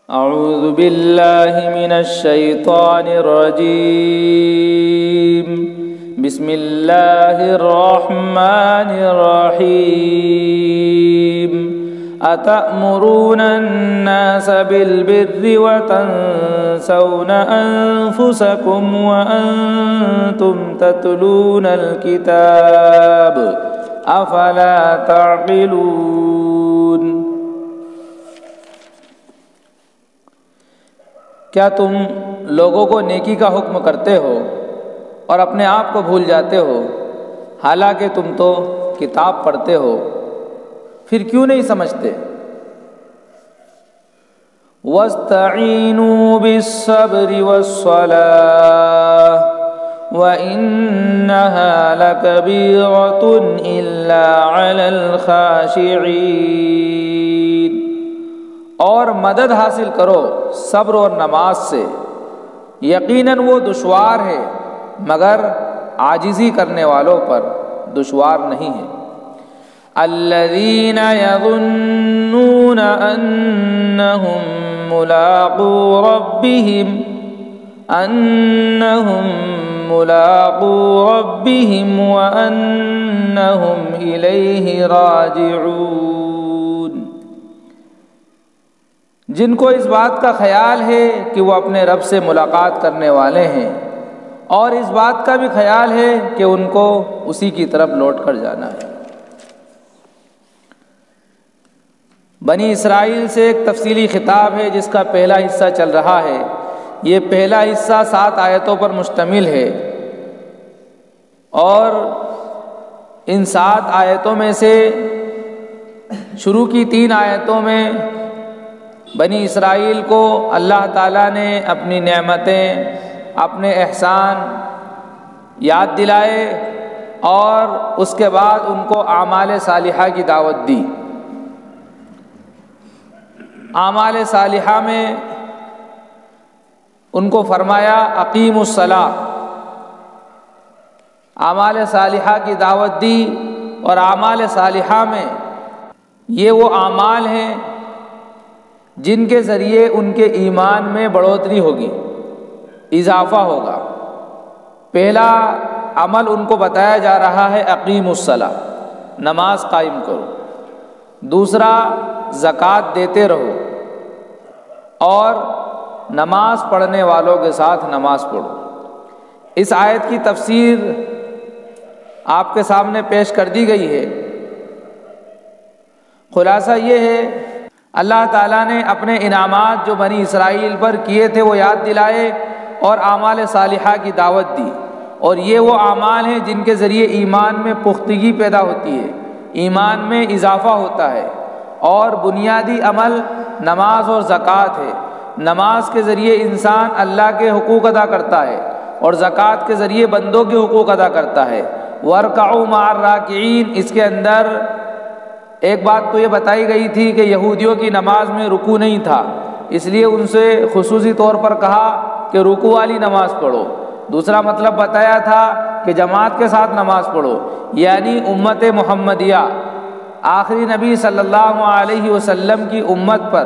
اعوذ باللہ من الشیطان الرجیم بسم اللہ الرحمن الرحیم اتأمرون الناس بالبر وتنسون انفسکم وانتم تتلون الکتاب افلا تعقلون۔ کیا تم لوگوں کو نیکی کا حکم کرتے ہو اور اپنے آپ کو بھول جاتے ہو، حالانکہ تم تو کتاب پڑھتے ہو؟ پھر کیوں نہیں سمجھتے؟ وَاسْتَعِینُوا بِالصَّبْرِ وَالصَّلَاةِ وَإِنَّهَا لَكَبِيرَةٌ إِلَّا عَلَى الْخَاشِعِينَ۔ اور مدد حاصل کرو صبر اور نماز سے، یقیناً وہ دشوار ہے مگر عاجزی کرنے والوں پر دشوار نہیں ہے۔ الذین یظنون انہم ملاقو ربہم وانہم الیہ راجعون۔ جن کو اس بات کا خیال ہے کہ وہ اپنے رب سے ملاقات کرنے والے ہیں، اور اس بات کا بھی خیال ہے کہ ان کو اسی کی طرف لوٹ کر جانا ہے۔ بنی اسرائیل سے ایک تفصیلی خطاب ہے جس کا پہلا حصہ چل رہا ہے۔ یہ پہلا حصہ 7 آیتوں پر مشتمل ہے، اور ان 7 آیتوں میں سے شروع کی 3 آیتوں میں بنی اسرائیل کو اللہ تعالیٰ نے اپنی نعمتیں، اپنے احسان یاد دلائے، اور اس کے بعد ان کو اعمال صالحہ کی دعوت دی۔ اعمال صالحہ میں ان کو فرمایا اقیموا الصلاۃ، اعمال صالحہ کی دعوت دی، اور اعمال صالحہ میں یہ وہ اعمال ہیں جن کے ذریعے ان کے ایمان میں بڑھوتری ہوگی، اضافہ ہوگا۔ پہلا عمل ان کو بتایا جا رہا ہے اقیموا الصلاۃ، نماز قائم کرو۔ دوسرا زکوٰۃ دیتے رہو، اور نماز پڑھنے والوں کے ساتھ نماز پڑھو۔ اس آیت کی تفسیر آپ کے سامنے پیش کر دی گئی ہے۔ خلاصہ یہ ہے، اللہ تعالیٰ نے اپنے انعامات جو بنی اسرائیل پر کیے تھے وہ یاد دلائے، اور اعمال صالحہ کی دعوت دی۔ اور یہ وہ اعمال ہیں جن کے ذریعے ایمان میں پختگی پیدا ہوتی ہے، ایمان میں اضافہ ہوتا ہے۔ اور بنیادی عمل نماز اور زکوٰۃ ہے۔ نماز کے ذریعے انسان اللہ کے حقوق ادا کرتا ہے، اور زکوٰۃ کے ذریعے بندوں کے حقوق ادا کرتا ہے۔ وَارْكَعُوا مَعَ الرَّاكِعِينَ، اس کے اندر ایک بات تو یہ بتائی گئی تھی کہ یہودیوں کی نماز میں رکوع نہیں تھا، اس لیے ان سے خصوصی طور پر کہا کہ رکوع والی نماز پڑھو۔ دوسرا مطلب بتایا تھا کہ جماعت کے ساتھ نماز پڑھو، یعنی امت محمدیہ، آخری نبی صلی اللہ علیہ وسلم کی امت پر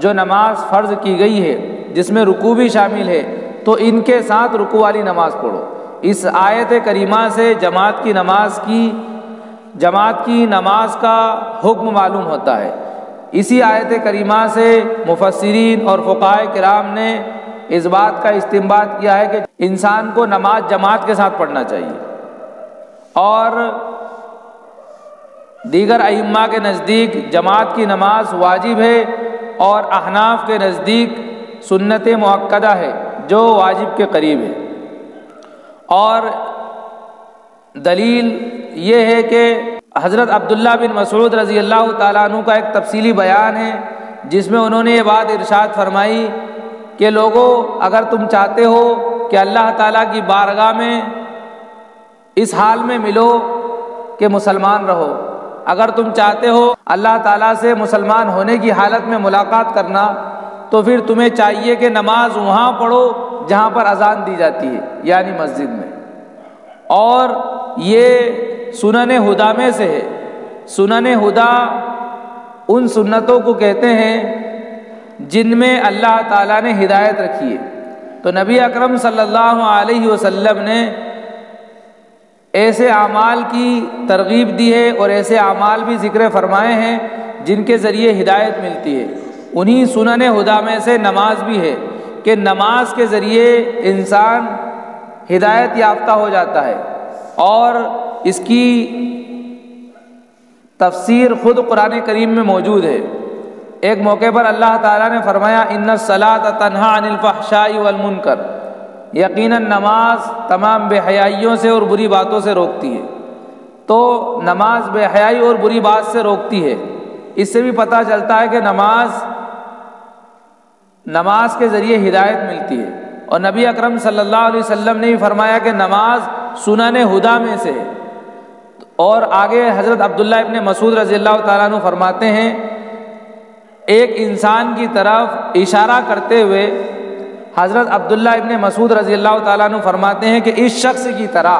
جو نماز فرض کی گئی ہے جس میں رکوع بھی شامل ہے، تو ان کے ساتھ رکوع والی نماز پڑھو۔ اس آیت کریمہ سے جماعت کی نماز کا حکم معلوم ہوتا ہے۔ اسی آیت کریمہ سے مفسرین اور فقہاء کرام نے اس بات کا استنباط کیا ہے کہ انسان کو نماز جماعت کے ساتھ پڑھنا چاہیے، اور دیگر ائمہ کے نزدیک جماعت کی نماز واجب ہے، اور احناف کے نزدیک سنت مؤکدہ ہے جو واجب کے قریب ہے۔ اور دلیل یہ ہے کہ حضرت عبداللہ بن مسعود رضی اللہ تعالیٰ عنہ کا ایک تفصیلی بیان ہے جس میں انہوں نے یہ بات ارشاد فرمائی کہ لوگوں، اگر تم چاہتے ہو کہ اللہ تعالیٰ کی بارگاہ میں اس حال میں ملو کہ مسلمان رہو، اگر تم چاہتے ہو اللہ تعالیٰ سے مسلمان ہونے کی حالت میں ملاقات کرنا، تو پھر تمہیں چاہیے کہ نماز وہاں پڑھو جہاں پر اذان دی جاتی ہے، یعنی مسجد میں۔ اور یہ سنن ہدا میں سے ہے۔ سنن ہدا ان سنتوں کو کہتے ہیں جن میں اللہ تعالیٰ نے ہدایت رکھی ہے۔ تو نبی اکرم صلی اللہ علیہ وسلم نے ایسے اعمال کی ترغیب دی ہے اور ایسے اعمال بھی ذکر فرمائے ہیں جن کے ذریعے ہدایت ملتی ہے۔ انہی سنن ہدا میں سے نماز بھی ہے کہ نماز کے ذریعے انسان ہدایت یافتہ ہو جاتا ہے، اور اس کی تفسیر خود قرآن کریم میں موجود ہے۔ ایک موقع پر اللہ تعالیٰ نے فرمایا ان الصلاۃ تنہی عن الفحشاء والمنکر، یقیناً نماز تمام بے حیائیوں سے اور بری باتوں سے روکتی ہے۔ تو نماز بے حیائی اور بری بات سے روکتی ہے۔ اس سے بھی پتہ چلتا ہے کہ نماز کے ذریعے ہدایت ملتی ہے، اور نبی اکرم صلی اللہ علیہ وسلم نے بھی فرمایا کہ نماز سنن ہدا میں سے ہے۔ اور آگے حضرت عبداللہ ابن مسعود رضی اللہ تعالیٰ عنہ فرماتے ہیں، ایک انسان کی طرف اشارہ کرتے ہوئے حضرت عبداللہ ابن مسعود رضی اللہ تعالیٰ عنہ فرماتے ہیں کہ اس شخص کی طرح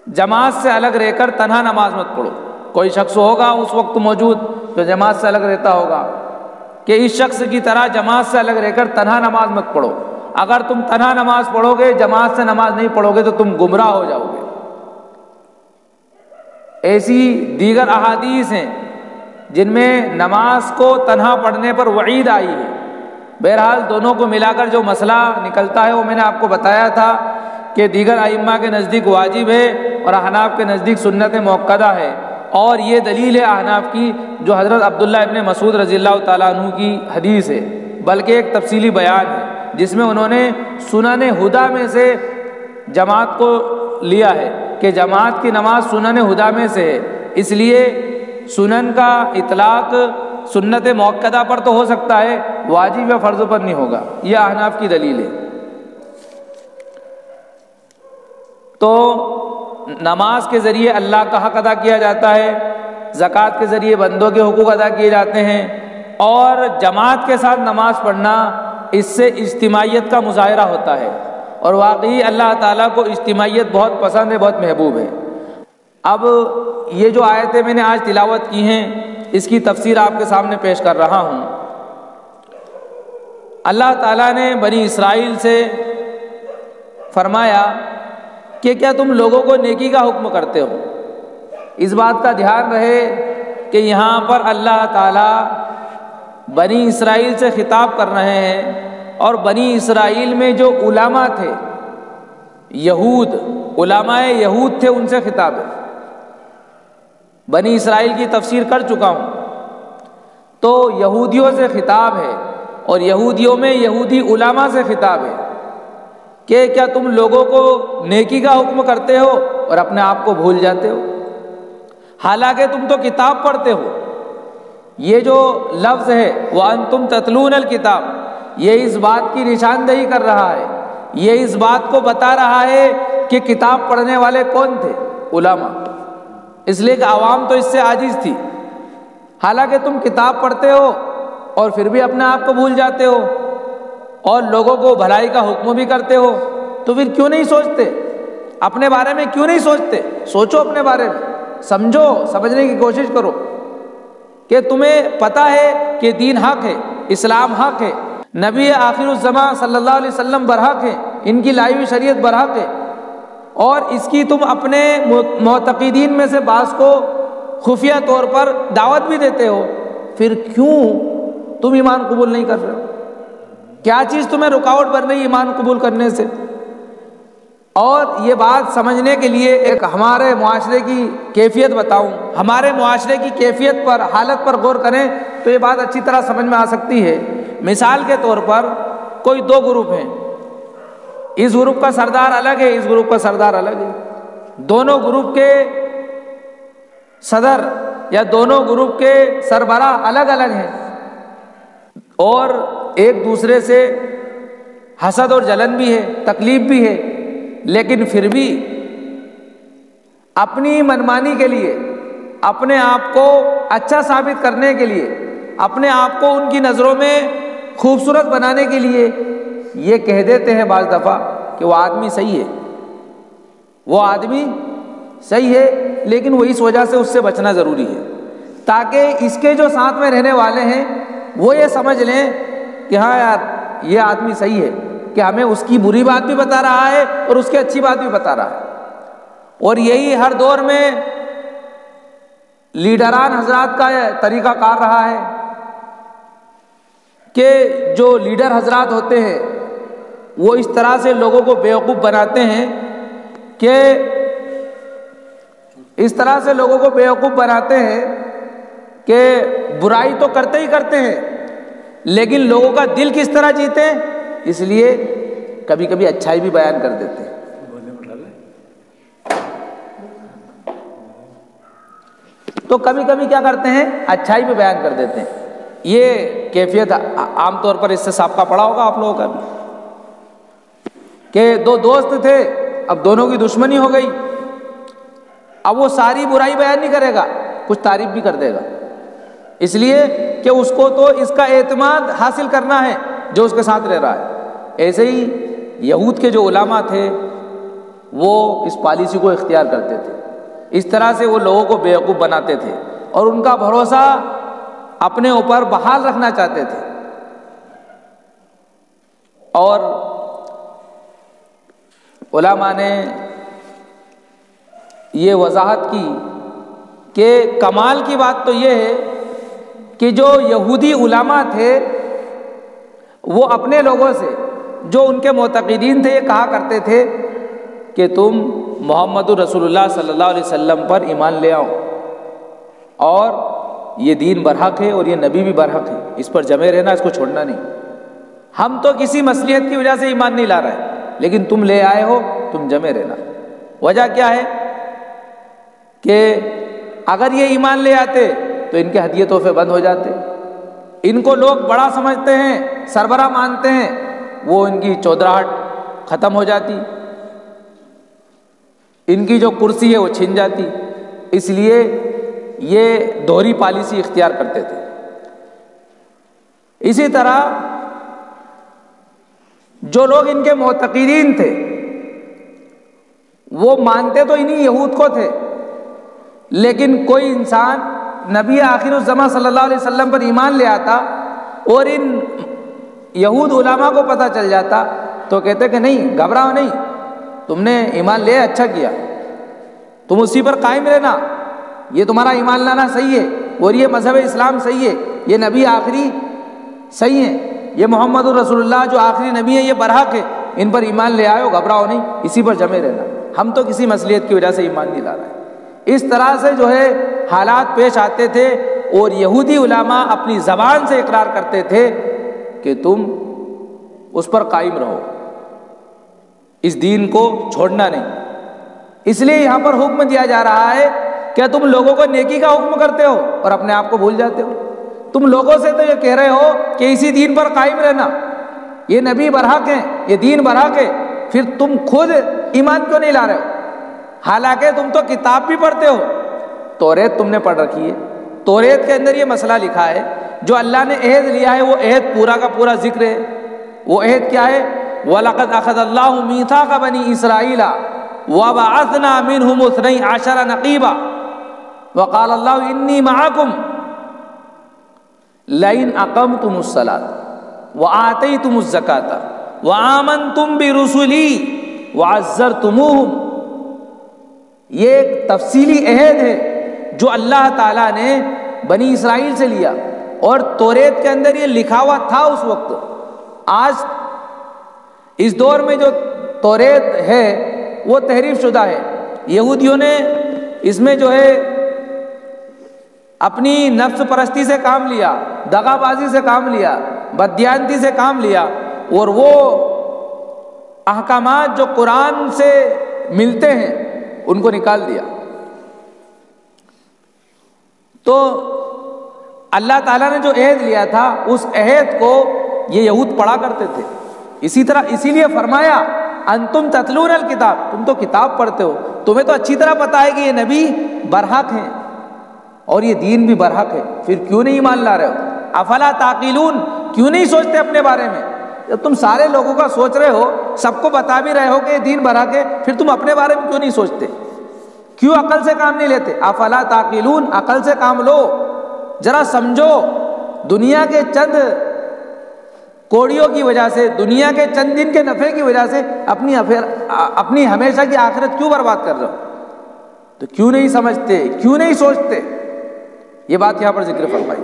جماعت سے الگ رہ کر تنہا نماز مت پڑھو۔ کوئی شخص ہوگا اس وقت موجود جو جماعت سے الگ رہتا ہوگا، کہ اس شخص کی طرح جماعت سے الگ رہ کر تنہا نماز مت پڑھو۔ اگر تم تنہا نماز پڑھو گے، جماعت سے نماز نہیں پڑھو گے، تو تم گمراہ ہو جاؤ گے۔ ایسی دیگر احادیث ہیں جن میں نماز کو تنہا پڑھنے پر وعید آئی ہے۔ بہرحال دونوں کو ملا کر جو مسئلہ نکلتا ہے وہ میں نے آپ کو بتایا تھا کہ دیگر ائمہ کے نزدیک واجب ہے اور احناف کے نزدیک سنت مؤکدہ ہے، اور یہ دلیل ہے احناف کی جو حضرت عبداللہ ابن مسعود رضی اللہ تعالیٰ عنہ کی حدیث ہے، بلکہ ایک تفصیلی بیان ہے جس میں انہوں نے سنن ہدا میں سے جماعت کو لیا ہے کہ جماعت کی نماز سنن ہدا میں سے ہے، اس لیے سنن کا اطلاق سنت مؤکدہ پر تو ہو سکتا ہے، واجب یا فرض پر نہیں ہوگا۔ یہ احناف کی دلیل ہے۔ تو نماز کے ذریعے اللہ کا حق ادا کیا جاتا ہے، زکوٰۃ کے ذریعے بندوں کے حقوق ادا کیے جاتے ہیں، اور جماعت کے ساتھ نماز پڑھنا اس سے اجتماعیت کا مظاہرہ ہوتا ہے، اور واقعی اللہ تعالیٰ کو اجتماعیت بہت پسند ہے، بہت محبوب ہے۔ اب یہ جو آیتیں میں نے آج تلاوت کی ہیں اس کی تفسیر آپ کے سامنے پیش کر رہا ہوں۔ اللہ تعالیٰ نے بنی اسرائیل سے فرمایا کہ کیا تم لوگوں کو نیکی کا حکم کرتے ہو؟ اس بات کا دھیان رہے کہ یہاں پر اللہ تعالیٰ بنی اسرائیل سے خطاب کر رہے ہیں، اور بنی اسرائیل میں جو علماء تھے، علماء یہود تھے، ان سے خطاب ہے۔ بنی اسرائیل کی تفسیر کر چکا ہوں، تو یہودیوں سے خطاب ہے، اور یہودیوں میں یہودی علماء سے خطاب ہے کہ کیا تم لوگوں کو نیکی کا حکم کرتے ہو اور اپنے آپ کو بھول جاتے ہو، حالانکہ تم تو کتاب پڑھتے ہو۔ یہ جو لفظ ہے وَأَنْتُمْ تَتْلُونَ الْكِتَابَ، یہ اس بات کی نشاندہی کر رہا ہے، یہ اس بات کو بتا رہا ہے کہ کتاب پڑھنے والے کون تھے؟ علماء۔ اس لیے کہ عوام تو اس سے عاجز تھی، حالانکہ تم کتاب پڑھتے ہو اور پھر بھی اپنے آپ کو بھول جاتے ہو، اور لوگوں کو بھلائی کا حکم بھی کرتے ہو، تو پھر کیوں نہیں سوچتے؟ اپنے بارے میں کیوں نہیں سوچتے؟ سوچو اپنے بارے میں، سمجھو، سمجھنے کی کوشش کرو کہ تمہیں پتہ ہے کہ دین حق ہے، اسلام حق ہے، نبی آخر الزماں صلی اللہ علیہ وسلم برحق ہے، ان کی لائی ہوئی شریعت برحق ہے، اور اس کی تم اپنے معتقدین میں سے بعض کو خفیہ طور پر دعوت بھی دیتے ہو، پھر کیوں تم ایمان قبول نہیں کر رہے ہو؟ کیا چیز تمہیں رکاوٹ بن رہی ہے ایمان قبول کرنے سے؟ اور یہ بات سمجھنے کے لیے ایک ہمارے معاشرے کی کیفیت بتاؤں، ہمارے معاشرے کی کیفیت پر، حالت پر غور کریں تو یہ بات اچھی طرح سمجھ میں آ سکتی ہے۔ مثال کے طور پر کوئی دو گروپ ہیں، اس گروپ کا سردار الگ ہے، اس گروپ کا سردار الگ ہے، دونوں گروپ کے صدر یا دونوں گروپ کے سربراہ الگ الگ ہیں، اور ایک دوسرے سے حسد اور جلن بھی ہے، تکلیف بھی ہے، لیکن پھر بھی اپنی منمانی کے لیے، اپنے آپ کو اچھا ثابت کرنے کے لیے، اپنے آپ کو ان کی نظروں میں خوبصورت بنانے کے لیے یہ کہہ دیتے ہیں بعض دفعہ کہ وہ آدمی صحیح ہے، وہ آدمی صحیح ہے، لیکن وہ اس وجہ سے اس سے بچنا ضروری ہے، تاکہ اس کے جو ساتھ میں رہنے والے ہیں وہ یہ سمجھ لیں کہ ہاں یار یہ آدمی صحیح ہے کہ ہمیں اس کی بری بات بھی بتا رہا ہے اور اس کی اچھی بات بھی بتا رہا ہے۔ اور یہی ہر دور میں لیڈران حضرات کا طریقہ کار رہا ہے کہ جو لیڈر حضرات ہوتے ہیں وہ اس طرح سے لوگوں کو بیوقوف بناتے ہیں کہ کہ برائی تو کرتے ہی کرتے ہیں، لیکن لوگوں کا دل کس طرح جیتے ہیں، اس لیے کبھی کبھی اچھائی بھی بیان کر دیتے ہیں۔ تو کبھی کبھی کیا کرتے ہیں، اچھائی بھی بیان کر دیتے ہیں۔ یہ کیفیت عام طور پر اس سے سابقہ پڑا ہوگا آپ لوگوں کا بھی، کہ دو دوست تھے، اب دونوں کی دشمنی ہو گئی، اب وہ ساری برائی بیان نہیں کرے گا، کچھ تعریف بھی کر دے گا، اس لیے کہ اس کو تو اس کا اعتماد حاصل کرنا ہے جو اس کے ساتھ رہ رہا ہے۔ ایسے ہی یہود کے جو علماء تھے وہ اس پالیسی کو اختیار کرتے تھے، اس طرح سے وہ لوگوں کو بیوقوف بناتے تھے اور ان کا بھروسہ اپنے اوپر بحال رکھنا چاہتے تھے۔ اور علماء نے یہ وضاحت کی کہ کمال کی بات تو یہ ہے کہ جو یہودی علماء تھے وہ اپنے لوگوں سے جو ان کے معتقدین تھے یہ کہا کرتے تھے کہ تم محمد رسول اللہ صلی اللہ علیہ وسلم پر ایمان لے آؤ، اور یہ دین برحق ہے اور یہ نبی بھی برحق ہے، اس پر جمے رہنا، اس کو چھوڑنا نہیں۔ ہم تو کسی مصلحت کی وجہ سے ایمان نہیں لا رہے، لیکن تم لے آئے ہو، تم جمے رہنا۔ وجہ کیا ہے کہ اگر یہ ایمان لے آتے تو ان کے ہدیے تحفے بند ہو جاتے، ان کو لوگ بڑا سمجھتے ہیں، سربراہ مانتے ہیں، وہ ان کی چودراہٹ ختم ہو جاتی، ان کی جو کرسی ہے وہ چھن جاتی، اس لیے یہ دوہری پالیسی اختیار کرتے تھے۔ اسی طرح جو لوگ ان کے معتقدین تھے وہ مانتے تو انہی یہود کو تھے، لیکن کوئی انسان نبی آخر الزماں صلی اللہ علیہ وسلم پر ایمان لے آتا اور ان یہود علماء کو پتہ چل جاتا تو کہتے کہ نہیں، گھبراؤ نہیں، تم نے ایمان لے اچھا کیا، تم اسی پر قائم رہنا، یہ تمہارا ایمان لانا صحیح ہے، اور یہ مذہب اسلام صحیح ہے، یہ نبی آخری صحیح ہے، یہ محمد رسول اللہ جو آخری نبی ہے یہ برحق ہے، ان پر ایمان لے آئے ہو، گھبراؤ نہیں، اسی پر جمے رہنا، ہم تو کسی مصلحت کی وجہ سے ایمان نہیں لا رہے۔ اس طرح سے جو ہے حالات پیش آتے تھے، اور یہودی علماء اپنی زبان سے اقرار کرتے تھے کہ تم اس پر قائم رہو، اس دین کو چھوڑنا نہیں۔ اس لیے یہاں پر حکم دیا جا رہا ہے کہ تم لوگوں کو نیکی کا حکم کرتے ہو اور اپنے آپ کو بھول جاتے ہو۔ تم لوگوں سے تو یہ کہہ رہے ہو کہ اسی دین پر قائم رہنا، یہ نبی برحق ہیں، یہ دین برحق ہے، پھر تم خود ایمان کیوں نہیں لا رہے ہو؟ حالانکہ تم تو کتاب بھی پڑھتے ہو، توریت تم نے پڑھ رکھی ہے، توریت کے اندر یہ مسئلہ لکھا ہے، جو اللہ نے عہد لیا ہے وہ عہد پورا کا پورا ذکر ہے۔ وہ عہد کیا ہے؟ وَلَقَدْ أَخَذَ اللَّهُ مِيثَاقَ بَنِي إِسْرَائِيلَ وَبَعَثْنَا مِنْهُمُ 12 نَقِيبًا وَقَالَ اللَّهُ إِنِّي مَعَكُمْ لَئِنْ أَقَمْتُمُ الصَّلَاةَ وَآتَيْتُمُ الزَّكَاةَ وَآمَنْتُمْ بِرُسُلِي وَعَزَّرْتُمُوهُمْ۔ یہ ایک تفصیلی عہد ہے جو اللہ تعالیٰ نے بنی اسرائیل سے لیا، اور توریت کے اندر یہ لکھا ہوا تھا اس وقت۔ آج اس دور میں جو توریت ہے وہ تحریف شدہ ہے، یہودیوں نے اس میں جو ہے اپنی نفس پرستی سے کام لیا، دغا بازی سے کام لیا، بددیانتی سے کام لیا، اور وہ احکامات جو قرآن سے ملتے ہیں ان کو نکال دیا۔ تو اللہ تعالیٰ نے جو عہد لیا تھا اس عہد کو یہ یہود پڑھا کرتے تھے۔ اسی لیے فرمایا انتم تتلون الکتاب، تم تو کتاب پڑھتے ہو، تمہیں تو اچھی طرح پتہ ہے کہ یہ نبی برحق ہیں اور یہ دین بھی برحق ہے، پھر کیوں نہیں ایمان لا رہے ہو؟ افلا تعقلون، کیوں نہیں سوچتے اپنے بارے میں؟ جب تم سارے لوگوں کا سوچ رہے ہو، سب کو بتا بھی رہے ہو کہ یہ دین برحق ہے، پھر تم اپنے بارے میں کیوں نہیں سوچتے؟ کیوں عقل سے کام نہیں لیتے؟ افلا تعقلون، عقل سے کام لو، ذرا سمجھو دنیا کے چند کوڑیوں کی وجہ سے، دنیا کے چند دن کے نفع کی وجہ سے اپنی ہمیشہ کی آخرت کیوں برباد کر رہے ہو؟ تو کیوں نہیں سمجھتے، کیوں نہیں سوچتے؟ یہ بات یہاں پر ذکر فرمائی۔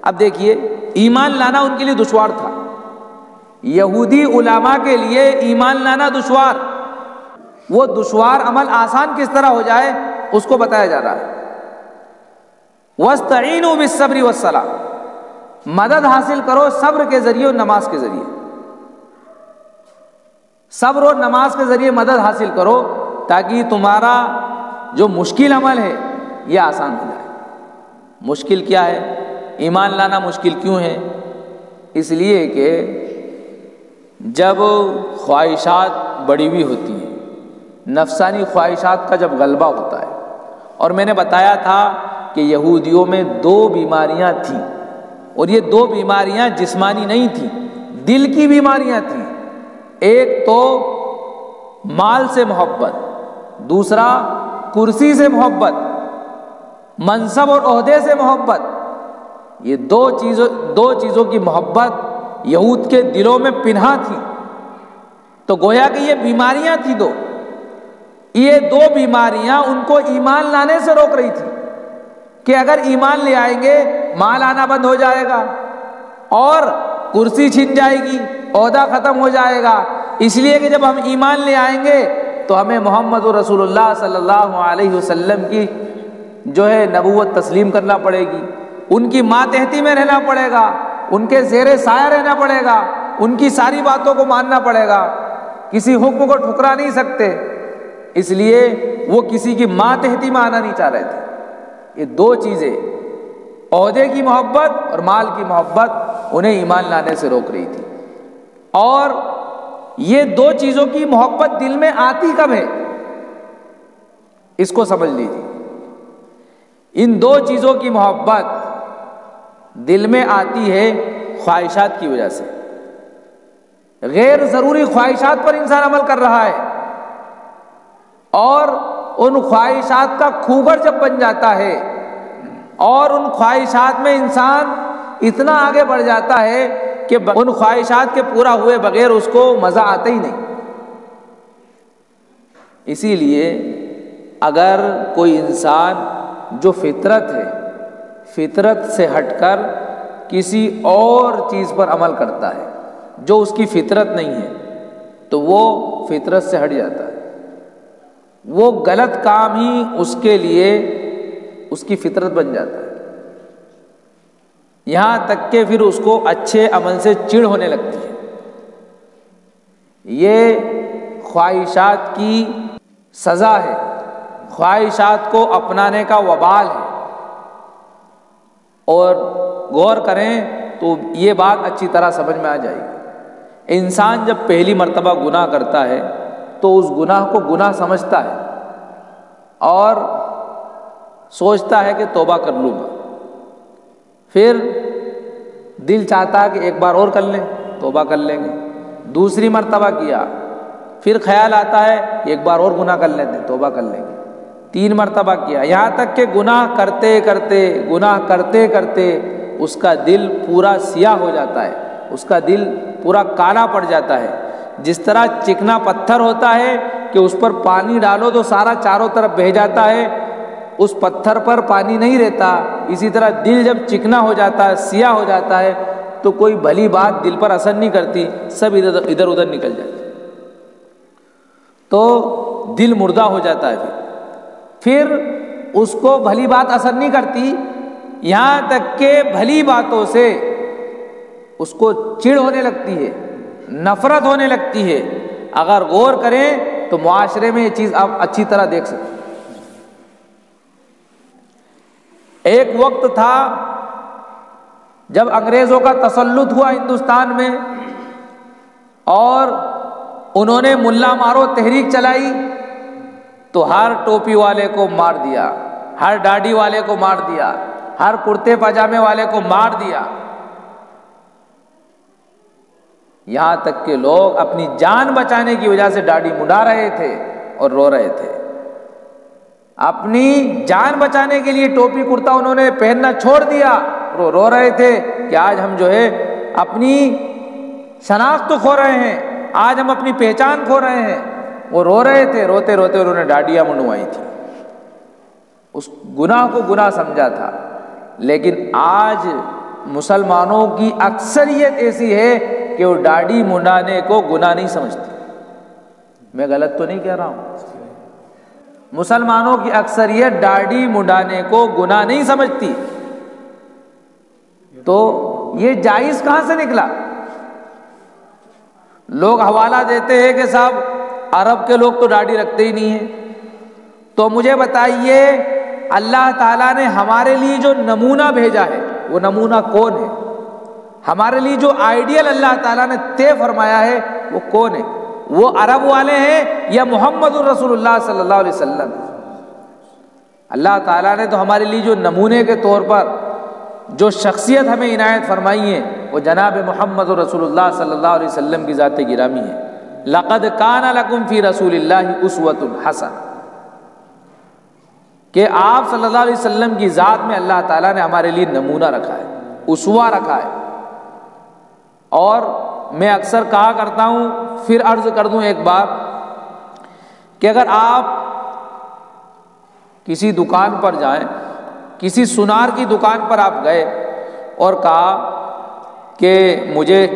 اب دیکھیے، ایمان لانا ان کے لیے دشوار تھا، یہودی علماء کے لیے ایمان لانا دشوار، وہ دشوار عمل آسان کس طرح ہو جائے اس کو بتایا جا رہا ہے۔ وَاسْتَعِينُوا بِالصَّبْرِ وَالصَّلَاةِ، مدد حاصل کرو صبر کے ذریعے اور نماز کے ذریعے، صبر اور نماز کے ذریعے مدد حاصل کرو تاکہ تمہارا جو مشکل عمل ہے یہ آسان ہو جائے۔ مشکل کیا ہے؟ ایمان لانا مشکل کیوں ہے؟ اس لیے کہ جب خواہشات بڑی ہوئی ہوتی ہیں، نفسانی خواہشات کا جب غلبہ ہوتا ہے، اور میں نے بتایا تھا کہ یہودیوں میں 2 بیماریاں تھیں، اور یہ 2 بیماریاں جسمانی نہیں تھیں، دل کی بیماریاں تھیں۔ ایک تو مال سے محبت، دوسرا کرسی سے محبت، منصب اور عہدے سے محبت۔ یہ دو چیزوں کی محبت یہود کے دلوں میں پنہاں تھی، تو گویا کہ یہ بیماریاں تھیں یہ 2 بیماریاں ان کو ایمان لانے سے روک رہی تھی کہ اگر ایمان لے آئیں گے مال آنا بند ہو جائے گا اور کرسی چھن جائے گی، عہدہ ختم ہو جائے گا، اس لیے کہ جب ہم ایمان لے آئیں گے تو ہمیں محمد رسول اللہ صلی اللہ علیہ وسلم کی جو ہے نبوت تسلیم کرنا پڑے گی، ان کی ماتحتی میں رہنا پڑے گا، ان کے زیر سایہ رہنا پڑے گا، ان کی ساری باتوں کو ماننا پڑے گا، کسی حکم کو ٹھکرا نہیں سکتے، اس لیے وہ کسی کی ماتحتی میں آنا نہیں چاہ رہے تھے۔ یہ 2 چیزیں، عہدے کی محبت اور مال کی محبت، انہیں ایمان لانے سے روک رہی تھی۔ اور یہ 2 چیزوں کی محبت دل میں آتی کب ہے اس کو سمجھ لیجیے۔ ان 2 چیزوں کی محبت دل میں آتی ہے خواہشات کی وجہ سے، غیر ضروری خواہشات پر انسان عمل کر رہا ہے، اور ان خواہشات کا کھوگر جب بن جاتا ہے اور ان خواہشات میں انسان اتنا آگے بڑھ جاتا ہے کہ ان خواہشات کے پورا ہوئے بغیر اس کو مزہ آتا ہی نہیں۔ اسی لیے اگر کوئی انسان جو فطرت ہے، فطرت سے ہٹ کر کسی اور چیز پر عمل کرتا ہے جو اس کی فطرت نہیں ہے، تو وہ فطرت سے ہٹ جاتا ہے، وہ غلط کام ہی اس کے لیے اس کی فطرت بن جاتا ہے، یہاں تک کہ پھر اس کو اچھے عمل سے چڑ ہونے لگتی ہے۔ یہ خواہشات کی سزا ہے، خواہشات کو اپنانے کا وبال ہے، اور غور کریں تو یہ بات اچھی طرح سمجھ میں آ جائے گی۔ انسان جب پہلی مرتبہ گناہ کرتا ہے تو اس گناہ کو گناہ سمجھتا ہے اور سوچتا ہے کہ توبہ کر لوں گا، پھر دل چاہتا ہے کہ ایک بار اور کر لیں، توبہ کر لیں گے، دوسری مرتبہ کیا، پھر خیال آتا ہے ایک بار اور گناہ کر لیتے ہیں، توبہ کر لیں گے، 3 مرتبہ کیا، یہاں تک کہ گناہ کرتے کرتے اس کا دل پورا سیاہ ہو جاتا ہے، اس کا دل پورا کالا پڑ جاتا ہے۔ جس طرح چکنا پتھر ہوتا ہے کہ اس پر پانی ڈالو تو سارا چاروں طرف بہہ جاتا ہے، اس پتھر پر پانی نہیں رہتا، اسی طرح دل جب چکنا ہو جاتا ہے، سیاہ ہو جاتا ہے، تو کوئی بھلی بات دل پر اثر نہیں کرتی، سب ادھر ادھر نکل جاتی، تو دل مردہ ہو جاتا ہے، پھر اس کو بھلی بات اثر نہیں کرتی، یہاں تک کہ بھلی باتوں سے اس کو چڑ ہونے لگتی ہے، نفرت ہونے لگتی ہے۔ اگر غور کریں تو معاشرے میں یہ چیز آپ اچھی طرح دیکھ سکتے ہیں۔ ایک وقت تھا جب انگریزوں کا تسلط ہوا ہندوستان میں، اور انہوں نے ملا مارو تحریک چلائی، تو ہر ٹوپی والے کو مار دیا، ہر داڑھی والے کو مار دیا، ہر کرتے پاجامے والے کو مار دیا، یہاں تک کہ لوگ اپنی جان بچانے کی وجہ سے داڑھی مڈا رہے تھے اور رو رہے تھے، اپنی جان بچانے کے لیے ٹوپی کرتا انہوں نے پہننا چھوڑ دیا، رو رہے تھے کہ آج ہم جو ہے اپنی شناخت تو کھو رہے ہیں، آج ہم اپنی پہچان کھو رہے ہیں۔ وہ رو رہے تھے، روتے روتے انہوں نے ڈاڑیاں منڈوائی تھی، اس گناہ کو گناہ سمجھا تھا۔ لیکن آج مسلمانوں کی اکثریت ایسی ہے کہ وہ داڑھی منڈانے کو گناہ نہیں سمجھتی۔ میں غلط تو نہیں کہہ رہا ہوں؟ مسلمانوں کی اکثریت داڑھی منڈانے کو گناہ نہیں سمجھتی، تو یہ جائز کہاں سے نکلا؟ لوگ حوالہ دیتے ہیں کہ صاحب عرب کے لوگ تو داڑھی رکھتے ہی نہیں ہیں۔ تو مجھے بتائیے اللہ تعالیٰ نے ہمارے لیے جو نمونہ بھیجا ہے وہ نمونہ کون ہے؟ ہمارے لیے جو آئیڈیل اللہ تعالیٰ نے طے فرمایا ہے وہ کون ہے؟ وہ عرب والے ہیں یا محمد الرسول اللہ صلی اللہ علیہ وسلم؟ اللہ تعالیٰ نے تو ہمارے لیے جو نمونے کے طور پر جو شخصیت ہمیں عنایت فرمائی ہے وہ جناب محمد رسول اللہ صلی اللہ علیہ وسلم کی ذات گرامی ہے۔ لقد کان لکم فی رسول اللہ اسوۃ حسنہ، کہ آپ صلی اللہ علیہ وسلم کی ذات میں اللہ تعالیٰ نے ہمارے لیے نمونہ رکھا ہے، اسوہ رکھا ہے۔ اور میں اکثر کہا کرتا ہوں، پھر عرض کر دوں ایک بار، کہ اگر آپ کسی دکان پر جائیں، کسی سنار کی دکان پر آپ گئے اور کہا کہ مجھے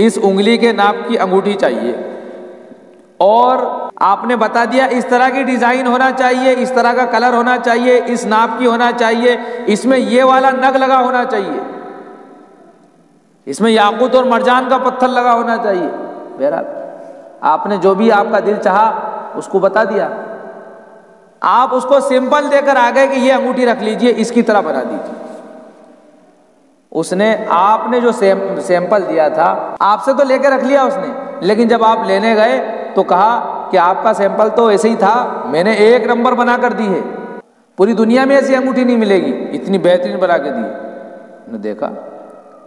اس انگلی کے ناپ کی انگوٹھی چاہیے، اور آپ نے بتا دیا اس طرح کی ڈیزائن ہونا چاہیے، اس طرح کا کلر ہونا چاہیے، اس ناپ کی ہونا چاہیے، اس میں یہ والا نگ لگا ہونا چاہیے، اس میں یاقوت اور مرجان کا پتھر لگا ہونا چاہیے، بہرحال آپ نے جو بھی آپ کا دل چاہا اس کو بتا دیا۔ آپ اس کو سمپل دے کر آ گئے کہ یہ انگوٹھی رکھ لیجئے، اس کی طرح بنا دیجیے۔ اس نے آپ نے جو سیمپل دیا تھا آپ سے تو لے کے رکھ لیا اس نے، لیکن جب آپ لینے گئے تو کہا کہ آپ کا سیمپل تو ایسے ہی تھا، میں نے 1 نمبر بنا کر دی ہے، پوری دنیا میں ایسی انگوٹھی نہیں ملے گی، اتنی بہترین بنا کے دی۔ نے دیکھا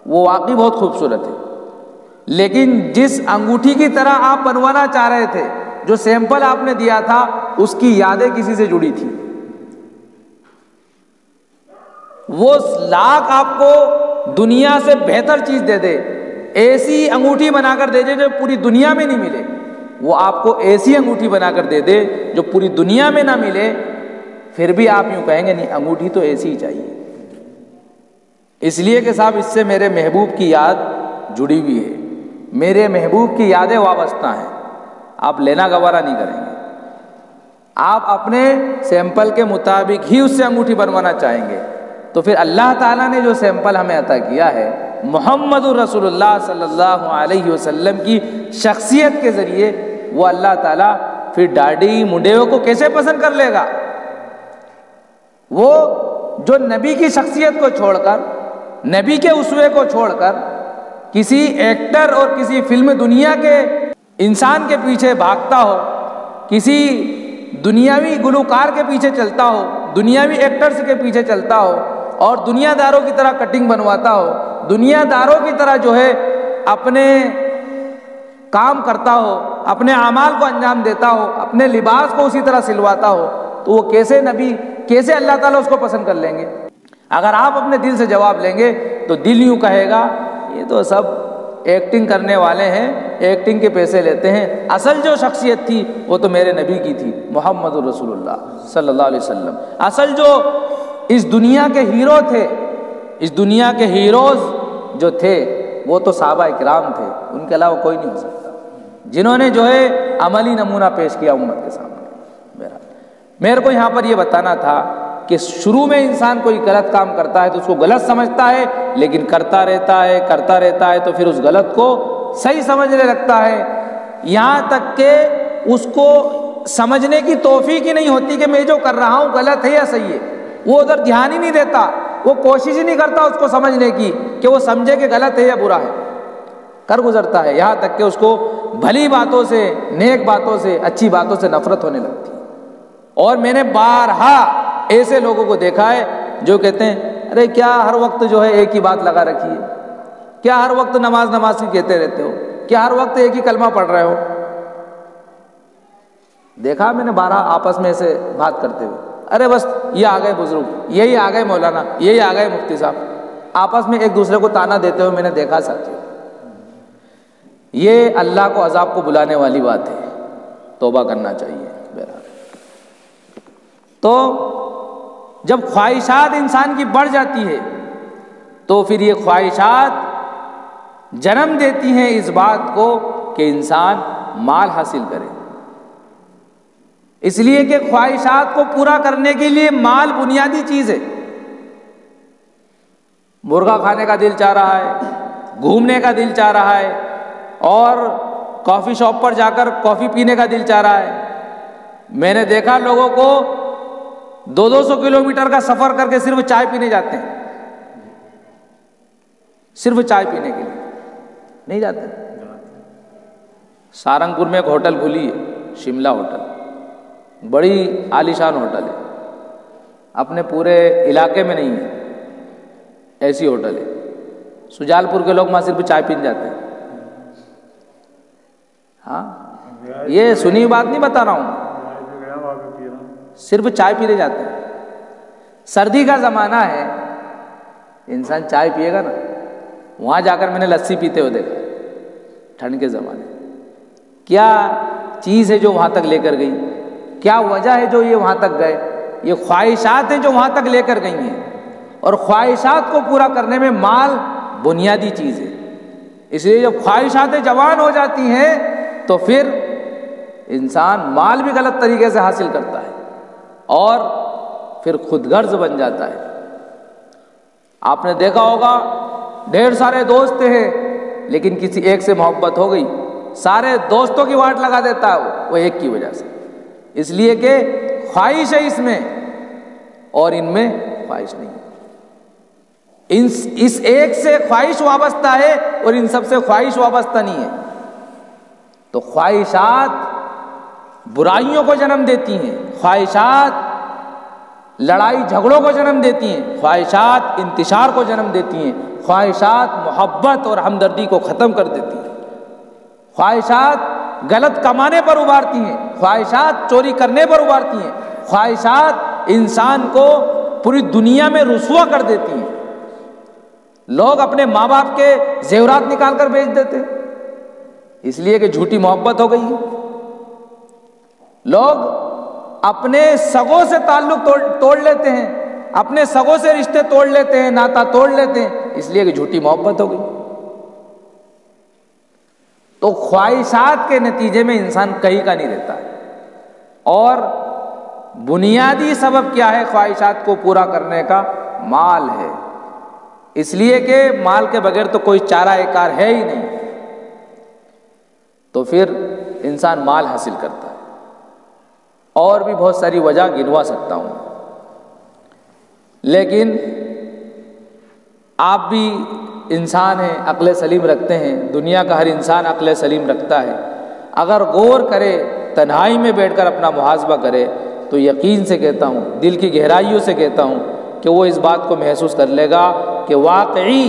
وہ واقعی بہت خوبصورت ہے، لیکن جس انگوٹھی کی طرح آپ بنوانا چاہ رہے تھے، جو سیمپل آپ نے دیا تھا، اس کی یادیں کسی سے جڑی تھی۔ وہ لاکھ آپ کو دنیا سے بہتر چیز دے دے، ایسی انگوٹھی بنا کر دے دے جو پوری دنیا میں نہیں ملے، وہ آپ کو ایسی انگوٹھی بنا کر دے دے جو پوری دنیا میں نہ ملے، پھر بھی آپ یوں کہیں گے نہیں انگوٹھی تو ایسی ہی چاہیے، اس لیے کہ صاحب اس سے میرے محبوب کی یاد جڑی ہوئی ہے، میرے محبوب کی یادیں وابستہ ہیں، آپ لینا گوارا نہیں کریں گے، آپ اپنے سیمپل کے مطابق ہی اس سے انگوٹھی بنوانا چاہیں گے۔ تو پھر اللہ تعالیٰ نے جو سیمپل ہمیں عطا کیا ہے محمد الرسول اللہ صلی اللہ علیہ وسلم کی شخصیت کے ذریعے، وہ اللہ تعالیٰ پھر داڑھی منڈے کو کیسے پسند کر لے گا؟ وہ جو نبی کی شخصیت کو چھوڑ کر، نبی کے اسوے کو چھوڑ کر کسی ایکٹر اور کسی فلم دنیا کے انسان کے پیچھے بھاگتا ہو، کسی دنیاوی گلوکار کے پیچھے چلتا ہو، دنیاوی ایکٹرز کے پیچھے چلتا ہو، اور دنیا داروں کی طرح کٹنگ بنواتا ہو، دنیا داروں کی طرح جو ہے اپنے کام کرتا ہو، اپنے اعمال کو انجام دیتا ہو، اپنے لباس کو اسی طرح سلواتا ہو، تو وہ کیسے نبی، کیسے اللہ تعالیٰ اس کو پسند کر لیں گے؟ اگر آپ اپنے دل سے جواب لیں گے تو دل یوں کہے گا یہ تو سب ایکٹنگ کرنے والے ہیں، ایکٹنگ کے پیسے لیتے ہیں، اصل جو شخصیت تھی وہ تو میرے نبی کی تھی، محمد رسول اللہ صلی اللہ علیہ وسلم۔ اصل جو اس دنیا کے ہیرو تھے، اس دنیا کے ہیروز جو تھے وہ تو صحابہ اکرام تھے، ان کے علاوہ کوئی نہیں ہو سکتا، جنہوں نے جو ہے عملی نمونہ پیش کیا امت کے سامنے۔ میرے کو یہاں پر یہ بتانا تھا کہ شروع میں انسان کوئی غلط کام کرتا ہے تو اس کو غلط سمجھتا ہے، لیکن کرتا رہتا ہے تو پھر اس غلط کو صحیح سمجھنے لگتا ہے، یہاں تک کہ اس کو سمجھنے کی توفیق ہی نہیں ہوتی کہ میں جو کر رہا ہوں غلط ہے یا صحیح ہے، وہ ادھر دھیان ہی نہیں دیتا، وہ کوشش ہی نہیں کرتا اس کو سمجھنے کی کہ وہ سمجھے کہ غلط ہے یا برا ہے، کر گزرتا ہے، یہاں تک کہ اس کو بھلی باتوں سے، نیک باتوں سے، اچھی باتوں سے نفرت ہونے لگتی ہے۔ اور میں نے بارہا ایسے لوگوں کو دیکھا ہے جو کہتے ہیں ارے کیا ہر وقت جو ہے ایک ہی بات لگا رکھی ہے، کیا ہر وقت نماز کی کہتے رہتے ہو، کیا ہر وقت ایک ہی کلمہ پڑھ رہے ہو؟ دیکھا میں نے بارہا آپس میں ایسے بات کرتے ہوئے، ارے بس یہ آ گئے بزرگ، یہی آ گئے مولانا، یہی آ گئے مفتی صاحب، آپس میں ایک دوسرے کو تانا دیتے ہوئے میں نے دیکھا ساتھیوں. یہ اللہ کو عذاب کو بلانے والی بات ہے، توبہ کرنا چاہیے. تو جب خواہشات انسان کی بڑھ جاتی ہے تو پھر یہ خواہشات جنم دیتی ہیں اس بات کو کہ انسان مال حاصل کرے. اس لیے کہ خواہشات کو پورا کرنے کے لیے مال بنیادی چیز ہے. مرغا کھانے کا دل چاہ رہا ہے، گھومنے کا دل چاہ رہا ہے، اور کافی شاپ پر جا کر کافی پینے کا دل چاہ رہا ہے. میں نے دیکھا لوگوں کو 200 کلومیٹر کا سفر کر کے صرف چائے پینے جاتے ہیں، صرف چائے پینے کے لیے نہیں جاتے. سہارنپور میں ایک ہوٹل کھلی ہے، شملہ ہوٹل، بڑی عالیشان ہوٹل ہے، اپنے پورے علاقے میں نہیں ہے ایسی ہوٹل ہے. سجال پور کے لوگ وہاں صرف چائے پینے جاتے ہیں. ہاں یہ سنی بات نہیں بتا رہا ہوں، صرف چائے پینے جاتے ہیں. سردی کا زمانہ ہے، انسان چائے پیے گا نا. وہاں جا کر میں نے لسی پیتے ہوئے دیکھا ٹھنڈ کے زمانے. کیا چیز ہے جو وہاں تک لے کر گئی؟ کیا وجہ ہے جو یہ وہاں تک گئے؟ یہ خواہشات ہیں جو وہاں تک لے کر گئی ہیں. اور خواہشات کو پورا کرنے میں مال بنیادی چیز ہے. اس لیے جب خواہشاتیں جوان ہو جاتی ہیں تو پھر انسان مال بھی غلط طریقے سے حاصل کرتا ہے اور پھر خود غرض بن جاتا ہے. آپ نے دیکھا ہوگا ڈھیر سارے دوست ہیں لیکن کسی ایک سے محبت ہو گئی، سارے دوستوں کی واٹ لگا دیتا ہے وہ ایک کی وجہ سے. اس لیے کہ خواہش ہے اس میں اور ان میں خواہش نہیں ہے. اس ایک سے خواہش وابستہ ہے اور ان سب سے خواہش وابستہ نہیں ہے. تو خواہشات برائیوں کو جنم دیتی ہیں، خواہشات لڑائی جھگڑوں کو جنم دیتی ہیں، خواہشات انتشار کو جنم دیتی ہیں، خواہشات محبت اور ہمدردی کو ختم کر دیتی ہیں، خواہشات غلط کمانے پر ابھارتی ہیں، خواہشات چوری کرنے پر ابھارتی ہیں، خواہشات انسان کو پوری دنیا میں رسوا کر دیتی ہیں. لوگ اپنے ماں باپ کے زیورات نکال کر بیچ دیتے اس لیے کہ جھوٹی محبت ہو گئی ہے. لوگ اپنے سگوں سے تعلق توڑ لیتے ہیں، اپنے سگوں سے رشتے توڑ لیتے ہیں، ناتا توڑ لیتے ہیں اس لیے کہ جھوٹی محبت ہو گئی. تو خواہشات کے نتیجے میں انسان کہیں کا نہیں رہتا ہے. اور بنیادی سبب کیا ہے خواہشات کو پورا کرنے کا؟ مال ہے. اس لیے کہ مال کے بغیر تو کوئی چارہ کار ہے ہی نہیں. تو پھر انسان مال حاصل کرتا ہے. اور بھی بہت ساری وجہ گنوا سکتا ہوں، لیکن آپ بھی انسان ہیں، عقل سلیم رکھتے ہیں. دنیا کا ہر انسان عقل سلیم رکھتا ہے. اگر غور کرے، تنہائی میں بیٹھ کر اپنا محاسبہ کرے تو یقین سے کہتا ہوں، دل کی گہرائیوں سے کہتا ہوں کہ وہ اس بات کو محسوس کر لے گا کہ واقعی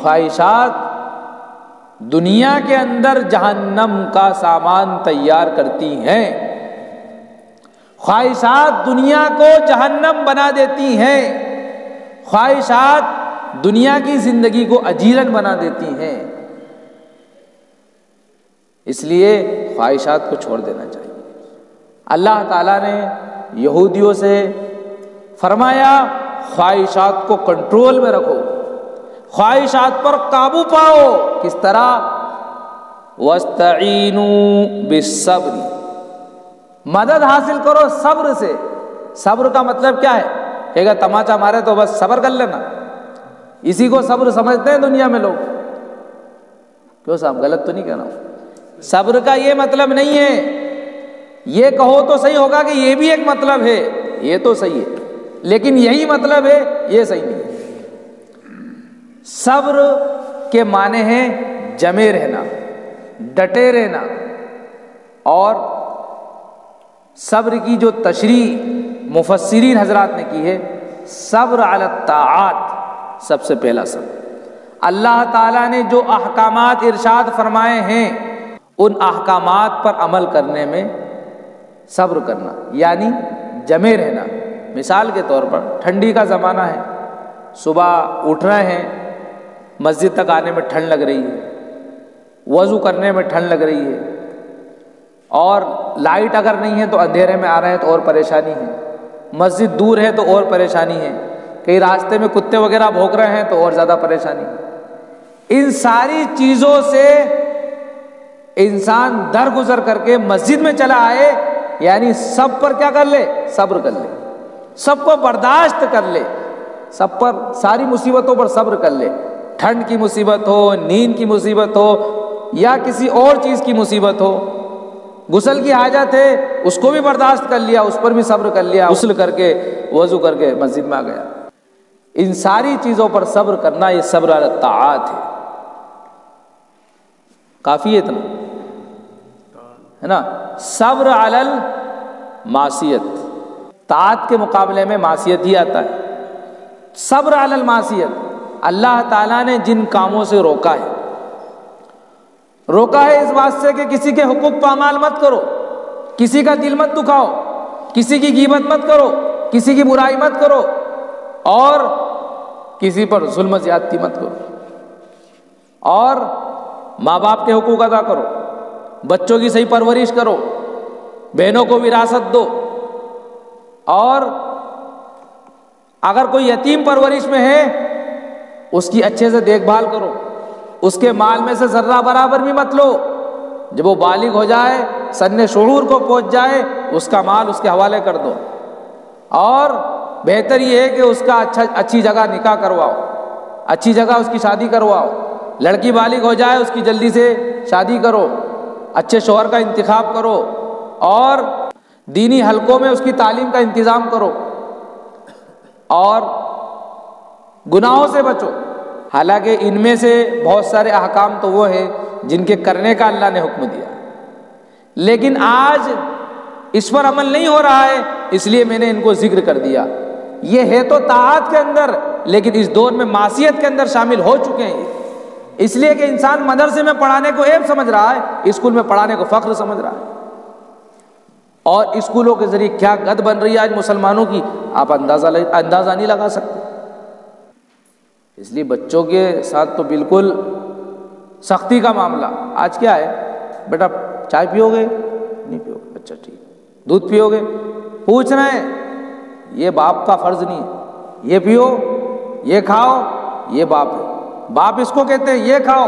خواہشات دنیا کے اندر جہنم کا سامان تیار کرتی ہیں. خواہشات دنیا کو جہنم بنا دیتی ہیں. خواہشات دنیا کی زندگی کو اجیرن بنا دیتی ہیں. اس لیے خواہشات کو چھوڑ دینا چاہیے. اللہ تعالیٰ نے یہودیوں سے فرمایا خواہشات کو کنٹرول میں رکھو، خواہشات پر قابو پاؤ. کس طرح؟ وَاسْتَعِینُوا بِالصَّبْرِ، مدد حاصل کرو صبر سے. صبر کا مطلب کیا ہے؟ کہ اگر تماچا مارے تو بس صبر کر لینا، اسی کو صبر سمجھتے ہیں دنیا میں لوگ. کیوں صاحب غلط تو نہیں کہہ رہا ہوں؟ صبر کا یہ مطلب نہیں ہے. یہ کہو تو صحیح ہوگا کہ یہ بھی ایک مطلب ہے، یہ تو صحیح ہے، لیکن یہی مطلب ہے یہ صحیح نہیں ہے. صبر کے معنی ہیں جمے رہنا، ڈٹے رہنا. اور صبر کی جو تشریح مفسرین حضرات نے کی ہے، صبر علی الطاعات، سب سے پہلا صبر. اللہ تعالیٰ نے جو احکامات ارشاد فرمائے ہیں ان احکامات پر عمل کرنے میں صبر کرنا، یعنی جمے رہنا. مثال کے طور پر ٹھنڈی کا زمانہ ہے، صبح اٹھ رہے ہیں مسجد تک آنے میں ٹھنڈ لگ رہی ہے، وضو کرنے میں ٹھنڈ لگ رہی ہے، اور لائٹ اگر نہیں ہے تو اندھیرے میں آ رہے ہیں تو اور پریشانی ہے، مسجد دور ہے تو اور پریشانی ہے، کئی راستے میں کتے وغیرہ بھونک رہے ہیں تو اور زیادہ پریشانی ہے۔ ان ساری چیزوں سے انسان درگزر کر کے مسجد میں چلا آئے، یعنی سب پر کیا کر لے؟ صبر کر لے، سب کو برداشت کر لے، سب پر ساری مصیبتوں پر صبر کر لے، ٹھنڈ کی مصیبت ہو، نیند کی مصیبت ہو، یا کسی اور چیز کی مصیبت ہو، غسل کی حاجت ہے اس کو بھی برداشت کر لیا، اس پر بھی صبر کر لیا، غسل کر کے وضو کر کے مسجد میں آ گیا۔ ان ساری چیزوں پر صبر کرنا یہ صبر علی الطاعات ہے۔ کافی ہے اتنا، ہے نا؟ صبر علی المعصیت، طاعت کے مقابلے میں معصیت ہی آتا ہے۔ صبر علی المعصیت، اللہ تعالیٰ نے جن کاموں سے روکا ہے اس واسطے کہ کسی کے حقوق پامال مت کرو، کسی کا دل مت دکھاؤ، کسی کی غیبت مت کرو، کسی کی برائی مت کرو، اور کسی پر ظلم زیادتی مت کرو، اور ماں باپ کے حقوق ادا کرو، بچوں کی صحیح پرورش کرو، بہنوں کو وراثت دو، اور اگر کوئی یتیم پرورش میں ہے اس کی اچھے سے دیکھ بھال کرو، اس کے مال میں سے ذرہ برابر بھی مت لو، جب وہ بالغ ہو جائے، سن شعور کو پہنچ جائے، اس کا مال اس کے حوالے کر دو، اور بہتر یہ ہے کہ اس کا اچھی جگہ نکاح کرواؤ، اچھی جگہ اس کی شادی کرواؤ، لڑکی بالغ ہو جائے اس کی جلدی سے شادی کرو، اچھے شوہر کا انتخاب کرو، اور دینی حلقوں میں اس کی تعلیم کا انتظام کرو، اور گناہوں سے بچو۔ حالانکہ ان میں سے بہت سارے احکام تو وہ ہیں جن کے کرنے کا اللہ نے حکم دیا، لیکن آج اس پر عمل نہیں ہو رہا ہے، اس لیے میں نے ان کو ذکر کر دیا۔ یہ ہے تو طاعت کے اندر، لیکن اس دور میں معصیت کے اندر شامل ہو چکے ہیں، اس لیے کہ انسان مدرسے میں پڑھانے کو عیب سمجھ رہا ہے، اسکول میں پڑھانے کو فخر سمجھ رہا ہے، اور اسکولوں کے ذریعے کیا گد بن رہی ہے آج مسلمانوں کی، آپ اندازہ نہیں لگا سکتے۔ اس لیے بچوں کے ساتھ تو بالکل سختی کا معاملہ۔ آج کیا ہے، بیٹا چائے پیو گے؟ نہیں پیو گے، اچھا ٹھیک۔ دودھ پیو گے؟ پوچھ رہے ہیں، یہ باپ کا فرض نہیں ہے، یہ پیو، یہ کھاؤ، یہ باپ ہے، باپ اس کو کہتے ہیں، یہ کھاؤ،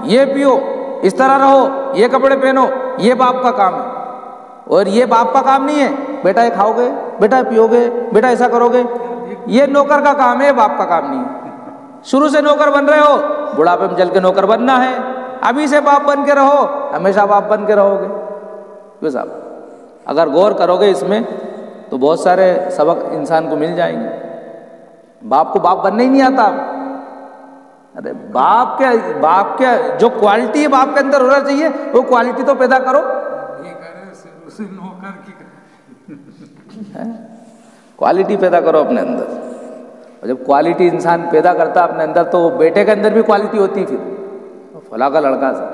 یہ پیو، اس طرح رہو، یہ کپڑے پہنو، یہ باپ کا کام ہے۔ اور یہ باپ کا کام نہیں ہے، بیٹا یہ کھاؤ گے، بیٹا پیو گے، بیٹا ایسا کرو گے، یہ نوکر کا کام ہے، باپ کا کام نہیں ہے۔ شروع سے نوکر بن رہے ہو، بڑھاپے میں چل کے نوکر بننا ہے، ابھی سے باپ بن کے رہو، ہمیشہ باپ بن کے رہو گے۔ کیوں صاحب، اگر غور کرو گے اس میں تو بہت سارے سبق انسان کو مل جائیں گے۔ باپ کو باپ بننا ہی نہیں آتا، ارے باپ کے جو کوالٹی ہے باپ کے اندر ہونا چاہیے وہ کوالٹی تو پیدا کرو۔ کوالٹی پیدا کرو اپنے اندر، اور جب کوالٹی انسان پیدا کرتا اپنے اندر تو وہ بیٹے کے اندر بھی کوالٹی ہوتی، پھر فلاں کا لڑکا سا۔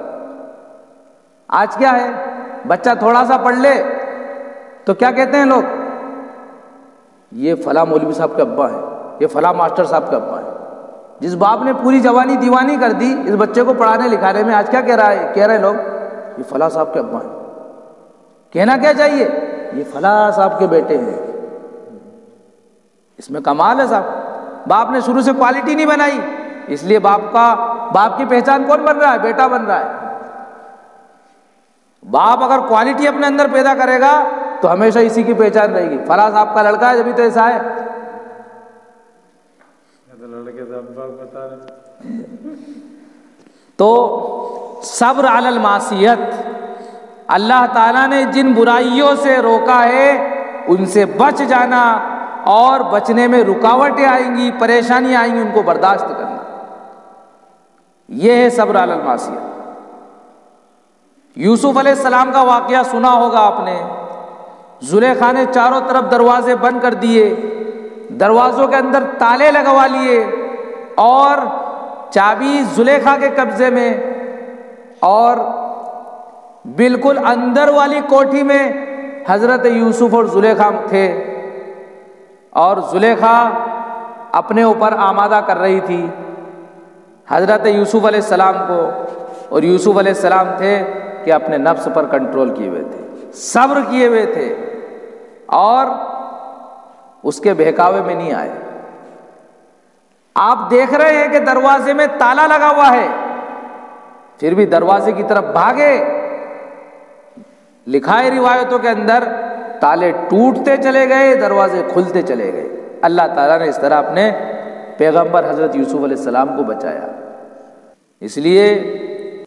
آج کیا ہے، بچہ تھوڑا سا پڑھ لے تو کیا کہتے ہیں لوگ، یہ فلاں مولوی صاحب کے ابا ہیں، یہ فلاں ماسٹر صاحب کے ابا ہیں۔ جس باپ نے پوری جوانی دیوانی کر دی اس بچے کو پڑھانے لکھانے میں، آج کیا کہہ رہے ہیں لوگ، یہ فلاں صاحب کے ابا ہیں۔ کہنا کیا چاہیے، یہ فلاں صاحب کے بیٹے ہیں۔ اس میں کمال ہے صاحب، باپ نے شروع سے کوالٹی نہیں بنائی، اس لیے باپ کی پہچان کون بن رہا ہے، بیٹا بن رہا ہے۔ باپ اگر کوالٹی اپنے اندر پیدا کرے گا تو ہمیشہ اسی کی پہچان رہے گی، فلاں صاحب کا لڑکا ہے جبھی تو ایسا ہے۔ تو صبر علی المعصیت، اللہ تعالیٰ نے جن برائیوں سے روکا ہے ان سے بچ جانا، اور بچنے میں رکاوٹیں آئیں گی، پریشانیاں آئیں گی، ان کو برداشت کرنا، یہ ہے صبر علی المعصیت۔ یوسف علیہ السلام کا واقعہ سنا ہوگا آپ نے، زلیخا نے چاروں طرف دروازے بند کر دیے، دروازوں کے اندر تالے لگوا لیے، اور چابی زلیخا کے قبضے میں، اور بالکل اندر والی کوٹھی میں حضرت یوسف اور زلیخا تھے، اور زلیخا اپنے اوپر آمادہ کر رہی تھی حضرت یوسف علیہ السلام کو، اور یوسف علیہ السلام تھے کہ اپنے نفس پر کنٹرول کیے ہوئے تھے، صبر کیے ہوئے تھے اور اس کے بہکاوے میں نہیں آئے۔ آپ دیکھ رہے ہیں کہ دروازے میں تالا لگا ہوا ہے، پھر بھی دروازے کی طرف بھاگے۔ لکھا ہے روایتوں کے اندر تالے ٹوٹتے چلے گئے، دروازے کھلتے چلے گئے۔ اللہ تعالیٰ نے اس طرح اپنے پیغمبر حضرت یوسف علیہ السلام کو بچایا۔ اس لیے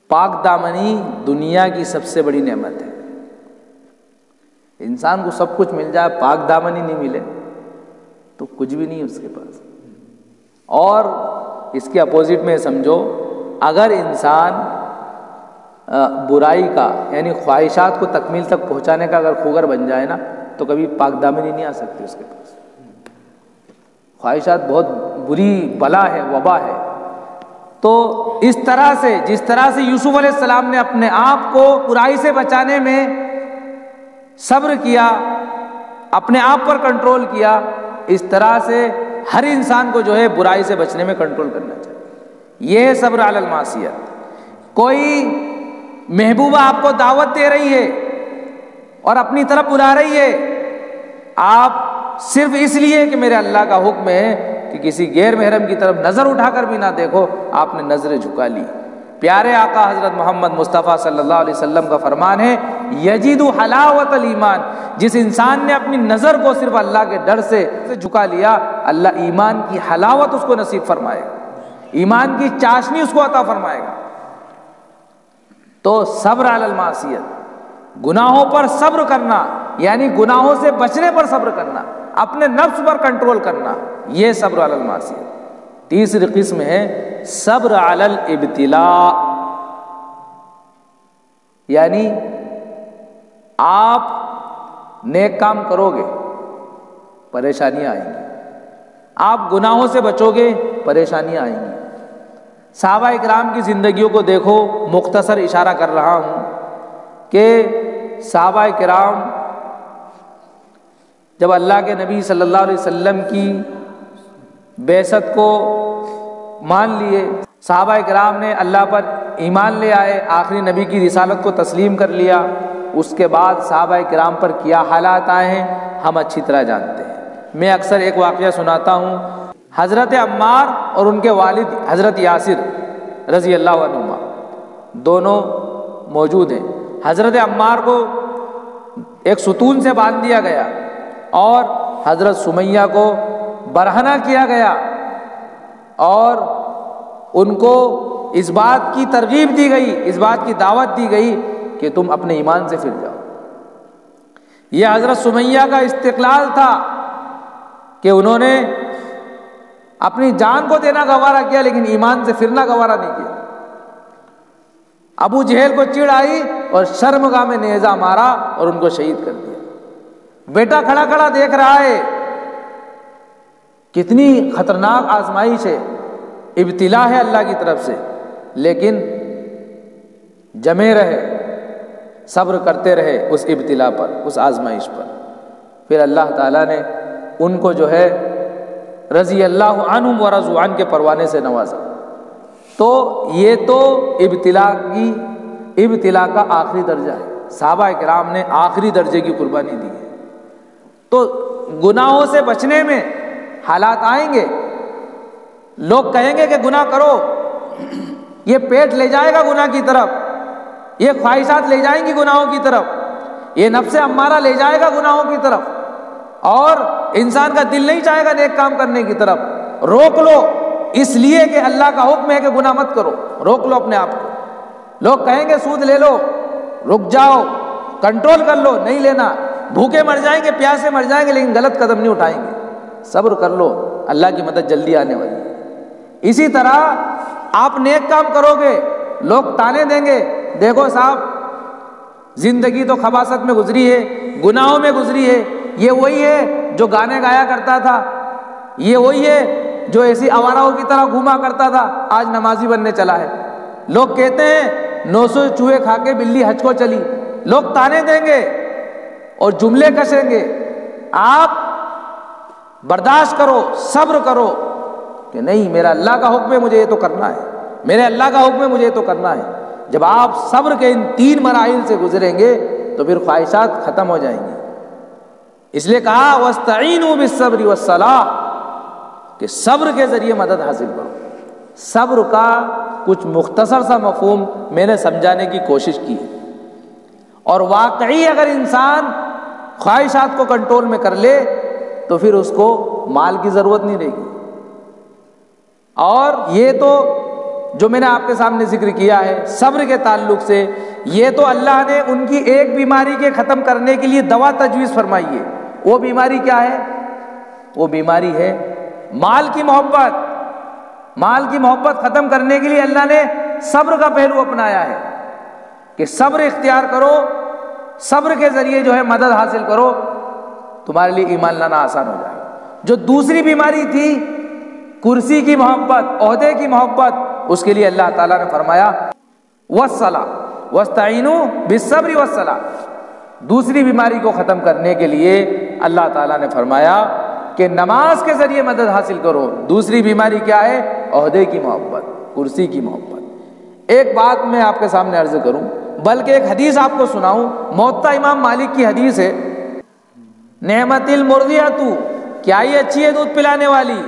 پاک دامنی دنیا کی سب سے بڑی نعمت ہے۔ انسان کو سب کچھ مل جائے، پاک دامنی نہیں ملے تو کچھ بھی نہیں اس کے پاس۔ اور اس کے اپوزٹ میں سمجھو، اگر انسان برائی کا یعنی خواہشات کو تکمیل تک پہنچانے کا اگر خوگر بن جائے نا، تو کبھی پاک دامنی نہیں آ سکتی اس کے پاس۔ خواہشات بہت بری بلا ہے، وبا ہے۔ تو اس طرح سے جس طرح سے یوسف علیہ السلام نے اپنے آپ کو برائی سے بچانے میں صبر کیا، اپنے آپ پر کنٹرول کیا، اس طرح سے ہر انسان کو جو ہے برائی سے بچنے میں کنٹرول کرنا چاہیے۔ یہ ہے صبر علی المعصیت۔ کوئی محبوبہ آپ کو دعوت دے رہی ہے اور اپنی طرف بلا رہی ہے، آپ صرف اس لیے کہ میرے اللہ کا حکم ہے کہ کسی غیر محرم کی طرف نظر اٹھا کر بھی نہ دیکھو، آپ نے نظریں جھکا لی۔ پیارے آقا حضرت محمد مصطفیٰ صلی اللہ علیہ وسلم کا فرمان ہے، یجد حلاوت الایمان، جس انسان نے اپنی نظر کو صرف اللہ کے ڈر سے جھکا لیا، اللہ ایمان کی حلاوت اس کو نصیب فرمائے گا، ایمان کی چاشنی اس کو عطا فرمائے گا۔ تو صبر علی المعصیت، گناہوں پر صبر کرنا یعنی گناہوں سے بچنے پر صبر کرنا، اپنے نفس پر کنٹرول کرنا، یہ صبر علی المعصیت۔ تیسری قسم ہے صبر علی الابتلاء، یعنی آپ نیک کام کرو گے پریشانیاں آئیں گی، آپ گناہوں سے بچو گے پریشانیاں آئیں گی۔ صحابہ اکرام کی زندگیوں کو دیکھو، مختصر اشارہ کر رہا ہوں کہ صحابہ کرام جب اللہ کے نبی صلی اللہ علیہ وسلم کی بعثت کو مان لیے، صحابہ کرام نے اللہ پر ایمان لے آئے، آخری نبی کی رسالت کو تسلیم کر لیا، اس کے بعد صحابہ کرام پر کیا حالات آئے ہیں ہم اچھی طرح جانتے ہیں۔ میں اکثر ایک واقعہ سناتا ہوں، حضرت عمار اور ان کے والد حضرت یاسر رضی اللہ عنہما دونوں موجود ہیں۔ حضرت عمار کو ایک ستون سے باندھ دیا گیا اور حضرت سمیہ کو برہنہ کیا گیا، اور ان کو اس بات کی ترغیب دی گئی، اس بات کی دعوت دی گئی کہ تم اپنے ایمان سے پھر جاؤ۔ یہ حضرت سمیہ کا استقلال تھا کہ انہوں نے اپنی جان کو دینا گوارا کیا لیکن ایمان سے پھرنا گوارا نہیں کیا۔ ابو جہل کو چڑ آئی اور شرمگاہ میں نیزہ مارا اور ان کو شہید کر دیا۔ بیٹا کھڑا کھڑا دیکھ رہا ہے، کتنی خطرناک آزمائش ہے، ابتلا ہے اللہ کی طرف سے، لیکن جمے رہے، صبر کرتے رہے اس ابتلا پر، اس آزمائش پر۔ پھر اللہ تعالیٰ نے ان کو جو ہے رضی اللہ عنہم ورضوا عنہ کے پروانے سے نوازا۔ تو یہ تو ابتلا کا آخری درجہ ہے، صحابہ کرام نے آخری درجے کی قربانی دی ہے۔ تو گناہوں سے بچنے میں حالات آئیں گے، لوگ کہیں گے کہ گناہ کرو، یہ پیٹ لے جائے گا گناہ کی طرف، یہ خواہشات لے جائیں گی گناہوں کی طرف، یہ نفس امارہ لے جائے گا گناہوں کی طرف، اور انسان کا دل نہیں چاہے گا نیک کام کرنے کی طرف۔ روک لو، اس لیے کہ اللہ کا حکم ہے کہ گناہ مت کرو، روک لو اپنے آپ کو۔ لوگ کہیں گے سود لے لو، رک جاؤ، کنٹرول کر لو، نہیں لینا، بھوکے مر جائیں گے، پیاسے مر جائیں گے لیکن غلط قدم نہیں اٹھائیں گے، صبر کر لو، اللہ کی مدد جلدی آنے والی ہے۔ اسی طرح آپ نیک کام کرو گے، لوگ تانے دیں گے، دیکھو صاحب زندگی تو خباثت میں گزری ہے، گناہوں میں گزری ہے، یہ وہی ہے جو گانے گایا کرتا تھا، یہ وہی ہے جو ایسی آواراؤں کی طرح گھوما کرتا تھا، آج نمازی بننے چلا ہے۔ لوگ کہتے ہیں 900 چوہے کھا کے بلی حج کو چلی، لوگ تانے دیں گے اور جملے کسیں گے۔ آپ برداشت کرو، صبر کرو کہ نہیں، میرا اللہ کا حکم ہے، مجھے یہ تو کرنا ہے، میرے اللہ کا حکم ہے مجھے تو کرنا ہے۔ جب آپ صبر کے ان 3 مراحل سے گزریں گے تو پھر خواہشات ختم ہو جائیں گی۔ اس لیے کہا وَاسْتَعِينُوا بِالصَّبْرِ وَالصَّلَاةِ کہ صبر کے ذریعے مدد حاصل کرو۔ صبر کا کچھ مختصر سا مفہوم میں نے سمجھانے کی کوشش کی ہے، اور واقعی اگر انسان خواہشات کو کنٹرول میں کر لے تو پھر اس کو مال کی ضرورت نہیں رہے گی۔ اور یہ تو جو میں نے آپ کے سامنے ذکر کیا ہے صبر کے تعلق سے، یہ تو اللہ نے ان کی ایک بیماری کے ختم کرنے کے لیے دوا تجویز فرمائی ہے۔ وہ بیماری کیا ہے؟ وہ بیماری ہے مال کی محبت۔ مال کی محبت ختم کرنے کے لیے اللہ نے صبر کا پہلو اپنایا ہے کہ صبر اختیار کرو، صبر کے ذریعے جو ہے مدد حاصل کرو، تمہارے لیے ایمان لانا آسان ہو جائے۔ جو دوسری بیماری تھی کرسی کی محبت، عہدے کی محبت، اس کے لیے اللہ تعالیٰ نے فرمایا وَالصَّلَاةِ وَاسْتَعِينُوا بِالصَّبْرِ وَالصَّلَاةِ۔ دوسری بیماری کو ختم کرنے کے لیے اللہ تعالیٰ نے فرمایا کہ نماز کے ذریعے مدد حاصل کرو۔ دوسری بیماری کیا ہے؟ عہدے کی محبت، کرسی کی محبت۔ ایک بات میں آپ کے سامنے عرض کروں، بلکہ ایک حدیث آپ کو سناؤں۔ موطا امام مالک کی حدیث ہے، نعمت المرضیۃ، کیا ہی اچھی ہے دودھ پلانے والی،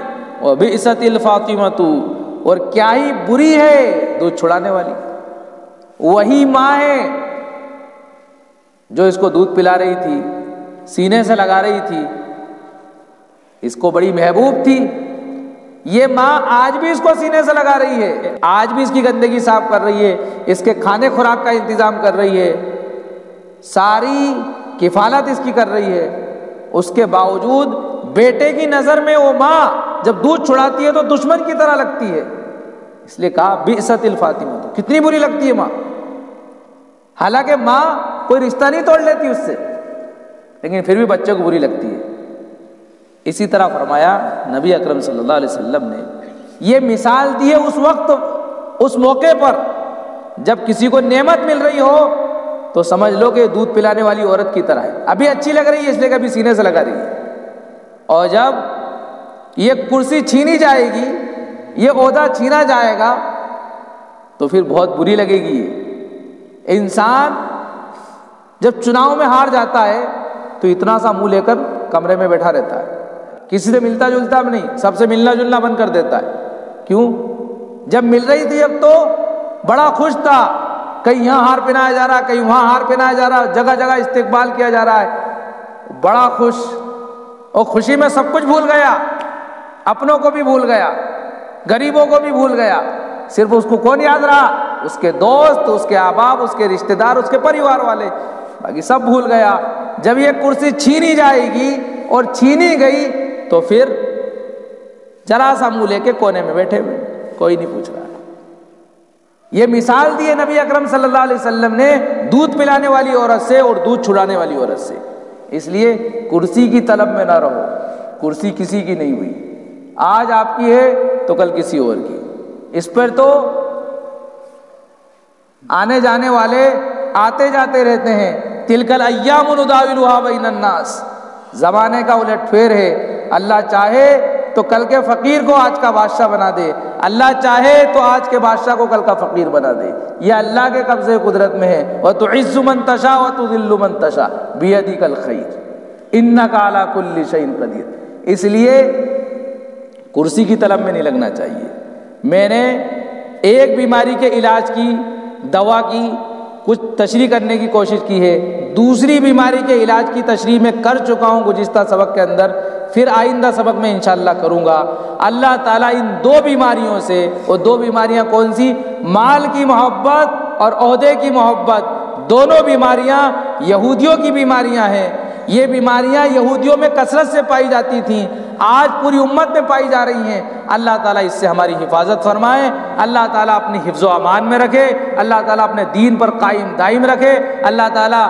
وبئست الفاطمۃ، اور کیا ہی بری ہے دودھ چھڑانے والی۔ وہی ماں ہے جو اس کو دودھ پلا رہی تھی، سینے سے لگا رہی تھی، اس کو بڑی محبوب تھی۔ یہ ماں آج بھی اس کو سینے سے لگا رہی ہے، آج بھی اس کی گندگی صاف کر رہی ہے، اس کے کھانے خوراک کا انتظام کر رہی ہے، ساری کفالت اس کی کر رہی ہے۔ اس کے باوجود بیٹے کی نظر میں وہ ماں جب دودھ چھڑاتی ہے تو دشمن کی طرح لگتی ہے، اس لیے کہا بئست الفاطمہ، کتنی بری لگتی ہے ماں۔ حالانکہ ماں کوئی رشتہ نہیں توڑ لیتی اس سے، لیکن پھر بھی بچے کو بری لگتی ہے۔ اسی طرح فرمایا نبی اکرم صلی اللہ علیہ وسلم نے یہ مثال دی ہے اس وقت، اس موقع پر جب کسی کو نعمت مل رہی ہو تو سمجھ لو کہ دودھ پلانے والی عورت کی طرح ہے، ابھی اچھی لگ رہی ہے اس لیے کبھی سینے سے لگا رہی ہے، اور جب یہ کرسی چھینی جائے گی، یہ عہدہ چھینا جائے گا تو پھر بہت بری لگے گی۔ انسان جب چناؤ میں ہار جاتا ہے تو اتنا سا منہ لے کر کمرے میں بیٹھا رہتا ہے، کسی سے ملتا جلتا بھی نہیں، سب سے ملنا جلنا بند کر دیتا ہے۔ کیوں؟ جب مل رہی تھی اب تو بڑا خوش تھا، کہیں یہاں ہار پہنایا جا رہا ہے، کہیں وہاں ہار پہنایا جا رہا ہے، جگہ جگہ استقبال کیا جا رہا ہے، بڑا خوش، اور خوشی میں سب کچھ بھول گیا، اپنوں کو بھی بھول گیا، غریبوں کو بھی بھول گیا، صرف اس کو کون یاد رہا؟ اس کے دوست، اس کے احباب، اس کے رشتہ دار، اس کے پریوار والے، باقی سب بھول گیا۔ جب یہ کرسی چھینی جائے گی اور چھینی گئی تو پھر ذرا سا منہ لے کے کونے میں بیٹھے ہوئے، کوئی نہیں پوچھ رہا۔ یہ مثال دی ہے نبی اکرم صلی اللہ علیہ وسلم نے دودھ پلانے والی عورت سے اور دودھ چھڑانے والی عورت سے۔ اس لیے کرسی کی طلب میں نہ رہو، کرسی کسی کی نہیں ہوئی، آج آپ کی ہے تو کل کسی اور کی۔ اس پر تو آنے جانے والے آتے جاتے رہتے ہیں، تلک الایام نداولها بین الناس، زمانے کا الٹ پھیر ہے۔ اللہ چاہے تو کل کے فقیر کو آج کا بادشاہ بنا دے، اللہ چاہے تو آج کے بادشاہ کو کل کا فقیر بنا دے، یہ اللہ کے قبضے قدرت میں ہے۔ وَتُعِزُّ مَن تَشَاءُ وَتُذِلُّ مَن تَشَاءُ بِيَدِكَ الْخَيْرُ إِنَّكَ عَلَى كُلِّ شَيْءٍ قَدِيرٌ۔ اس لیے کرسی کی طلب میں نہیں لگنا چاہیے۔ میں نے ایک بیماری کے علاج کی، دوا کی کچھ تشریح کرنے کی کوشش کی ہے، دوسری بیماری کے علاج کی تشریح میں کر چکا ہوں گزشتہ سبق کے اندر، پھر آئندہ سبق میں انشاءاللہ کروں گا۔ اللہ تعالیٰ ان دو بیماریوں سے، وہ دو بیماریاں کون سی؟ مال کی محبت اور عہدے کی محبت، دونوں بیماریاں یہودیوں کی بیماریاں ہیں۔ یہ بیماریاں یہودیوں میں کثرت سے پائی جاتی تھیں، آج پوری امت میں پائی جا رہی ہیں۔ اللہ تعالیٰ اس سے ہماری حفاظت فرمائے، اللہ تعالیٰ اپنی حفظ و امان میں رکھے، اللہ تعالیٰ اپنے دین پر قائم دائم رکھے، اللہ تعالیٰ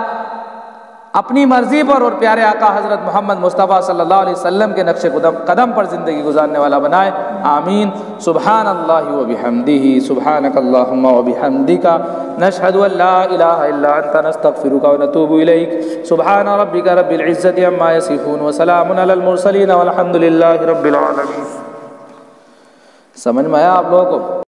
اپنی مرضی پر اور پیارے آقا حضرت محمد مصطفیٰ صلی اللہ علیہ وسلم کے نقش قدم پر زندگی گزارنے والا بنائے، آمین۔ سبحان اللہ و بحمدہ، سبحانک اللہم و بحمدک، نشہد ان لا الہ الا انت، نستغفرک و نتوب الیک۔ سبحان ربک رب العزت عما یصفون وسلام علی المرسلین والحمد للہ رب العالمین۔ سمجھ میں آیا آپ لوگوں کو؟